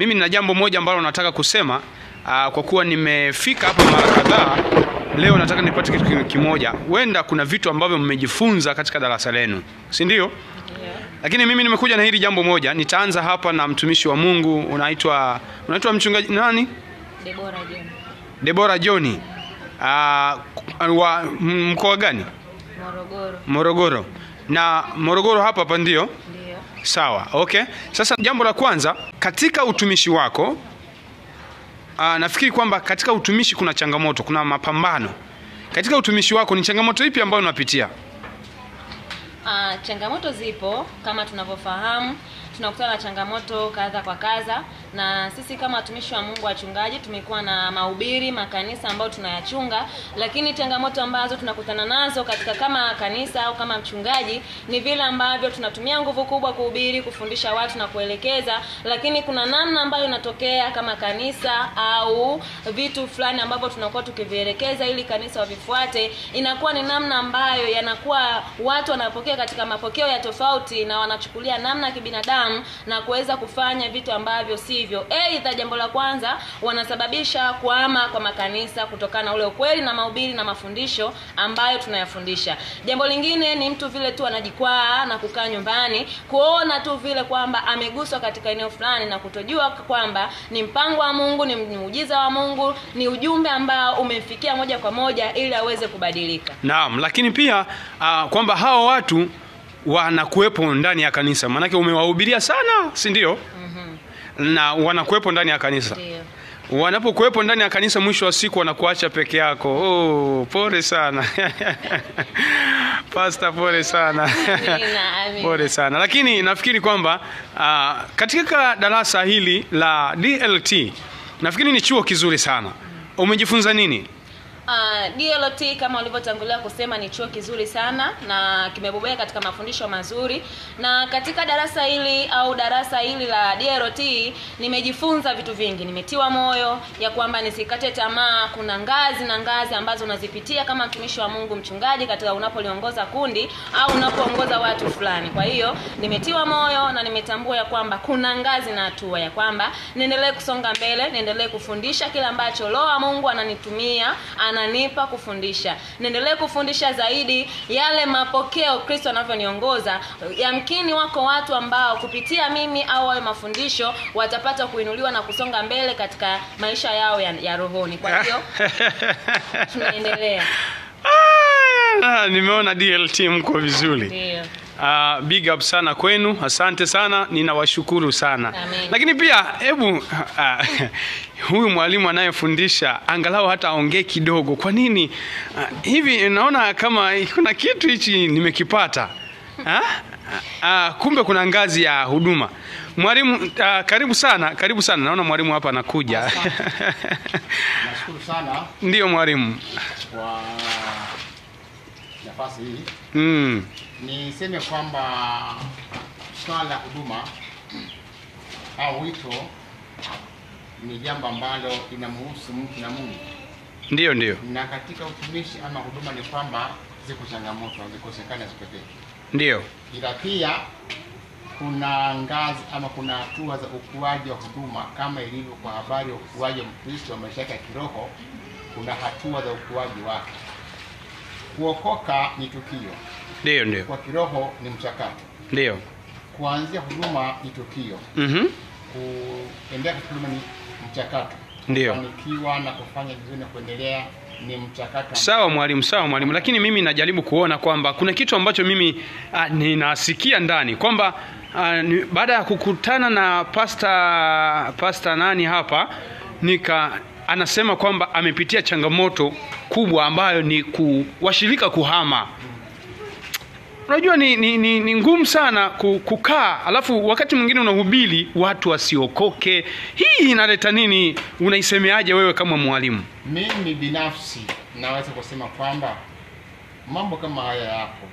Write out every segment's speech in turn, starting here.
mimi nina jambo moja ambalo nataka kusema. Kwa kuwa nimefika hapa mara kadhaa, leo nataka nipate kitu kimoja. Huenda kuna vitu ambavyo mmejifunza katika darasa lenu, si ndio? Yeah. Lakini mimi nimekuja na hili jambo moja. Nitaanza hapa na mtumishi wa Mungu. Unaitwa mchungaji nani? Deborah John. Wa mkoa gani? Morogoro. Na Morogoro hapa ndio? Ndio. Sawa, okay. Sasa jambo la kwanza, katika utumishi wako, nafikiri kwamba katika utumishi kuna changamoto, kuna mapambano. Katika utumishi wako ni changamoto ipi ambayo unapitia? Changamoto zipo kama tunavyofahamu, tunakutana na changamoto kadha kwa kadha, na sisi kama watumishi wa Mungu wachungaji tumekuwa na mahubiri makanisa ambayo tunayachunga, lakini changamoto ambazo tunakutana nazo katika kama kanisa au kama mchungaji ni vile ambavyo tunatumia nguvu kubwa kuhubiri, kufundisha watu na kuelekeza, lakini kuna namna ambayo inatokea kama kanisa au vitu fulani ambavyo tunakuwa tukivielekeza ili kanisa wavifuate, inakuwa ni namna ambayo yanakuwa watu wanapokea katika mapokeo ya tofauti na wanachukulia namna ya kibinadamu na kuweza kufanya vitu ambavyo sivyo. Aidha, jambo la kwanza, wanasababisha kuhama kwa makanisa kutokana na ule ukweli na mahubiri na mafundisho ambayo tunayafundisha. Jambo lingine ni mtu vile tu anajikwaa na kukaa nyumbani, kuona tu vile kwamba ameguswa katika eneo fulani na kutojua kwamba ni mpango wa Mungu, ni muujiza wa Mungu, ni ujumbe ambao umemfikia moja kwa moja ili aweze kubadilika. Naam, lakini pia kwamba hao watu wanakuepo ndani ya kanisa. Maana umewahubiria sana, si ndio? Na wanakuepo ndani ya kanisa. Ndio. Wanapokuepo ndani ya kanisa, mwisho wa siku wanakuacha peke yako. Pole sana. Pastor, pole sana. Amina. Pole sana. Lakini nafikiri kwamba katika darasa hili la DLT, nafikiri ni chuo kizuri sana. Umejifunza nini? DLT kama ulivyotangulia kusema ni chuo kizuri sana na kimebobea katika mafundisho mazuri, na katika darasa hili la DLT nimejifunza vitu vingi. Nimetiwa moyo ya kwamba nisikate tamaa. Kuna ngazi ambazo unazipitia kama mtumishi wa Mungu, mchungaji, katika unapoliongoza kundi au unapoongoza watu fulani. Kwa hiyo nimetiwa moyo na nimetambua ya kwamba kuna ngazi na hatua ya kwamba niendelee kusonga mbele, niendelee kufundisha kila ambacho Roho wa Mungu ananitumia, ananipa kufundisha. Niendelee kufundisha zaidi yale mapokeo Kristo anavyoniongoza. Yamkini wako watu ambao kupitia mimi au wale mafundisho watapata kuinuliwa na kusonga mbele katika maisha yao ya rohoni. Kwa hiyo tunaendelea. Nimeona DLT mko vizuri. Ndio. Big up sana kwenu. Asante sana. Ninawashukuru sana. Amen. Lakini pia hebu huyu mwalimu anayefundisha angalau hata aongee kidogo. Kwa nini hivi? Naona kama kuna kitu hichi nimekipata. Kumbe kuna ngazi ya huduma. Mwalimu, karibu sana. Naona mwalimu hapa anakuja. Nashukuru sana. Ndio mwalimu. Kwa nafasi hii. Niseme kwamba swala la huduma au wito ni jambo ambalo linamhusu mtu na Mungu. Ndio. Na katika utumishi ama huduma ni kwamba ziko changamoto, zikosekana zipekee. Ndio. Ila pia kuna ngazi ama kuna hatua za ukuaji wa huduma, kama ilivyo kwa habari ya ukuaji wa Mkristo wa maisha yake ya kiroho. Kuna hatua za ukuaji wake. Kuokoka ni tukio. Ndio. Kwa kiroho ni mchakato. Ndio. Kuanzia huduma ni tukio. Kuendelea katika huduma ni mchakato. Ndio. Kufanikiwa na kufanya vizuri na kuendelea ni mchakato. Sawa mwalimu. Lakini mimi najaribu kuona kwamba kuna kitu ambacho mimi ninasikia ndani kwamba baada ya kukutana na pastor nani hapa, anasema kwamba amepitia changamoto kubwa ambayo ni washirika kuhama. Unajua ni ngumu sana kukaa alafu wakati mwingine unahubiri watu wasiokoke. Hii inaleta nini? Unaisemeaje wewe kama mwalimu? Mimi binafsi naweza kusema kwamba mambo kama haya yapo.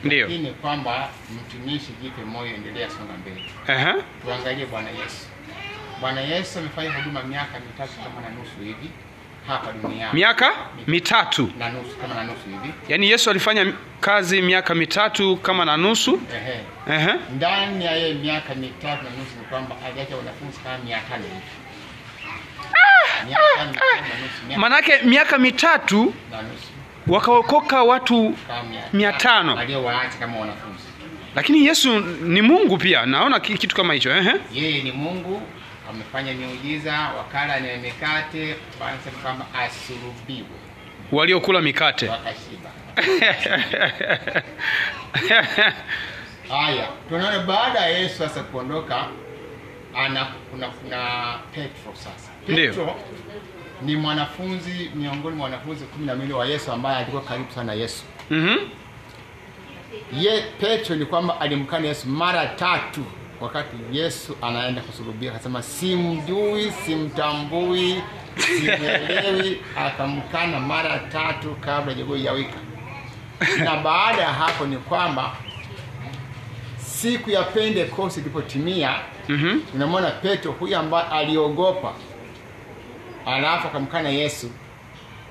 Ndio. Lakini kwamba mtumishi jipe moyo, endelea songa mbele. Tuangalie Bwana Yesu. Bwana Yesu amefanya huduma miaka 3 kama na nusu hivi. hapa duniani. Miaka mitatu na nusu, kama na nusu hivi. Yaani Yesu alifanya kazi miaka mitatu kama na nusu. Ehe. Ndani ya hiyo miaka mitatu na nusu ni kwamba aliacha wanafunzi kama 500 hivi. Manake miaka mitatu na nusu wakaokoka watu 500 aliyowaacha kama wanafunzi. Lakini Yesu ni Mungu pia. Naona kitu kama hicho. Yeye ni Mungu, amefanya miujiza, wakala na mikate, basi kama asulubiwe. Waliokula mikate Wakashiba. Haya, tunaona baada ya Yesu sasa kuondoka kuna Petro sasa. Petro ni mwanafunzi miongoni mwa wanafunzi 12 wa Yesu ambaye alikuwa karibu sana na Yesu. Petro ni kwamba alimkana Yesu mara 3 wakati Yesu anaenda kusulubiwa. Akasema simjui, simtambui, simuelewi, akamkana mara 3 kabla jogoo hajawika. Na baada ya hapo ni kwamba siku ya Pentecost ilipotimia, unamwona Petro huyu ambaye aliogopa alafu akamkana Yesu.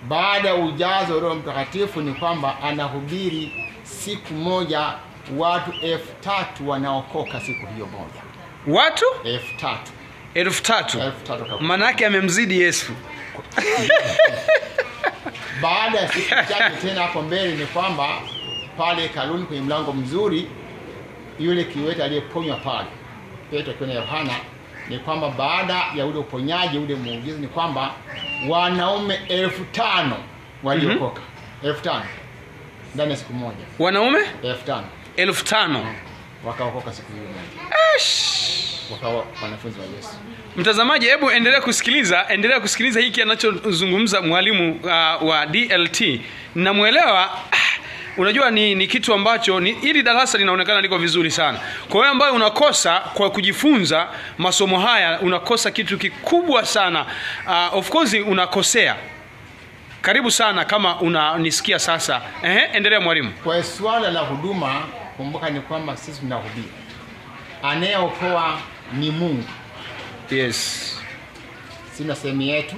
Baada ya ujazo Roho Mtakatifu ni kwamba anahubiri siku moja watu 3000 wanaokoka siku hiyo moja. Watu 3000. Manake amemzidi Yesu. Baada ya siku chache tena hapo mbele ni kwamba pale kaluni kwenye mlango mzuri, yule kiwete aliyeponywa pale Petro akiwa na Yohana, ni kwamba baada ya ule uponyaji ule muujiza ni kwamba wanaume 5000 waliokoka. 5000 ndani ya siku moja. Wanaume 5000 wakaokoka siku hiyo moja. Wakawa wanafunzi wa Yesu. Mtazamaji, hebu endelea kusikiliza hiki anachozungumza mwalimu wa DLT. Namuelewa. Unajua ni kitu ambacho hili darasa linaonekana liko vizuri sana. Kwa wewe ambaye unakosa kwa kujifunza masomo haya, unakosa kitu kikubwa sana. Of course unakosea. Karibu sana kama unanisikia sasa. Endelea mwalimu. Kwa swala la huduma, kumbuka ni kwamba sisi tunahubiri. Anayeokoa ni Mungu. Yes. Sina sehemu yetu.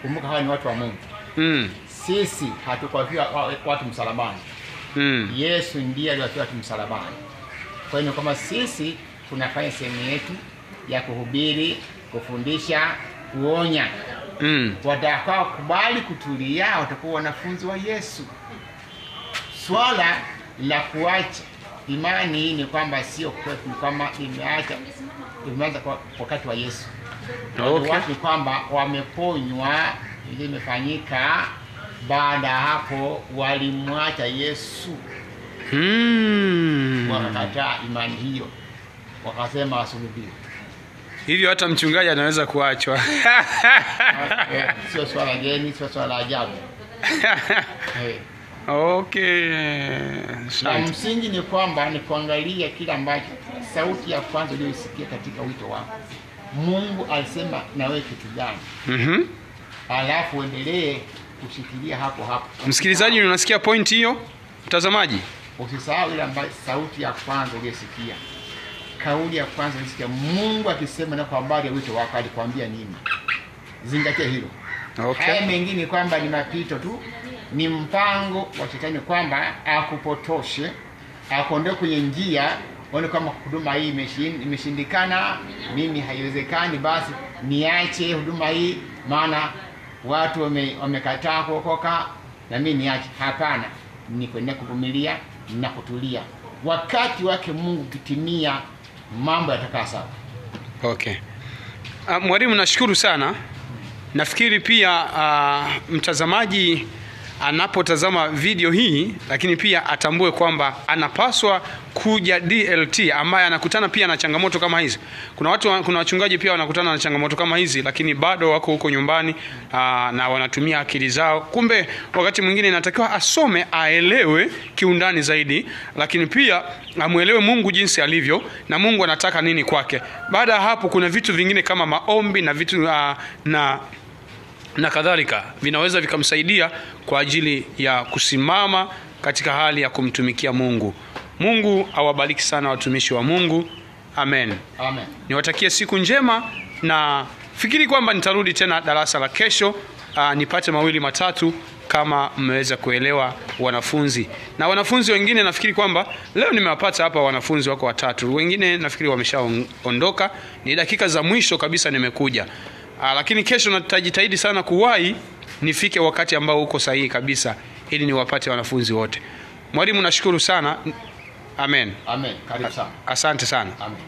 Kumbuka hawa ni watu wa Mungu. Sisi hatukuwafia watu msalabani. Yesu ndiye aliwafia watu msalabani. Kwa hiyo kama sisi tunafanya sehemu yetu ya kuhubiri, kufundisha, kuonya. Watakao kubali kutulia watakuwa wanafunzi wa Yesu. Swala la kuacha imani ni kwamba sio kwetu, ni kwamba imeanza kwa wakati wa Yesu. Watu ni kwamba wameponywa, ile imefanyika baada hapo walimwacha Yesu. Wakakataa imani hiyo, wakasema asulubiwe. Hivyo hata mchungaji anaweza kuachwa. Sio swala geni, sio swala ajabu. Na msingi ni kwamba ni kuangalia kila ambacho sauti ya kwanza uliyosikia katika wito wako. Mungu alisema na wewe kitu gani? Alafu endelee kushikilia hapo. Msikilizaji, unasikia point hiyo? Mtazamaji, usisahau ile ambayo sauti ya kwanza uliyosikia. Kauli ya kwanza ulisikia Mungu akisema na kwa habari ya wito wako alikwambia nini? Zingatia hilo. Haya mengine kwamba ni mapito tu, ni mpango wa Shetani kwamba akupotoshe, akuondoe kwenye njia, uone kama huduma hii imeshindikana, mimi haiwezekani, basi niache huduma hii maana watu wamekataa kuokoka na mimi niache. Hapana, ni kwenda kuvumilia na kutulia. Wakati wake Mungu kitimia, mambo yatakaa sawa. Mwalimu, nashukuru sana. Nafikiri pia mtazamaji anapotazama video hii, lakini pia atambue kwamba anapaswa kuja DLT ambaye anakutana pia na changamoto kama hizi. Kuna wachungaji pia wanakutana na changamoto kama hizi, lakini bado wako huko nyumbani na wanatumia akili zao. Kumbe wakati mwingine inatakiwa asome, aelewe kiundani zaidi, lakini pia amuelewe Mungu jinsi alivyo na Mungu anataka nini kwake. Baada ya hapo kuna vitu vingine kama maombi na vitu na kadhalika vinaweza vikamsaidia kwa ajili ya kusimama katika hali ya kumtumikia Mungu. Mungu awabariki sana watumishi wa Mungu. Amen. Amen. Niwatakie siku njema na fikiri kwamba nitarudi tena darasa la kesho nipate mawili matatu kama mmeweza kuelewa wanafunzi. Na wanafunzi wengine nafikiri kwamba leo nimewapata hapa wanafunzi wako watatu. Wengine nafikiri wameshaondoka. Ni dakika za mwisho kabisa nimekuja. Lakini kesho natajitahidi sana kuwahi nifike wakati ambao uko sahihi kabisa ili niwapate wanafunzi wote. Mwalimu, nashukuru sana. Amen. Amen. Karibu sana. Asante sana. Amen.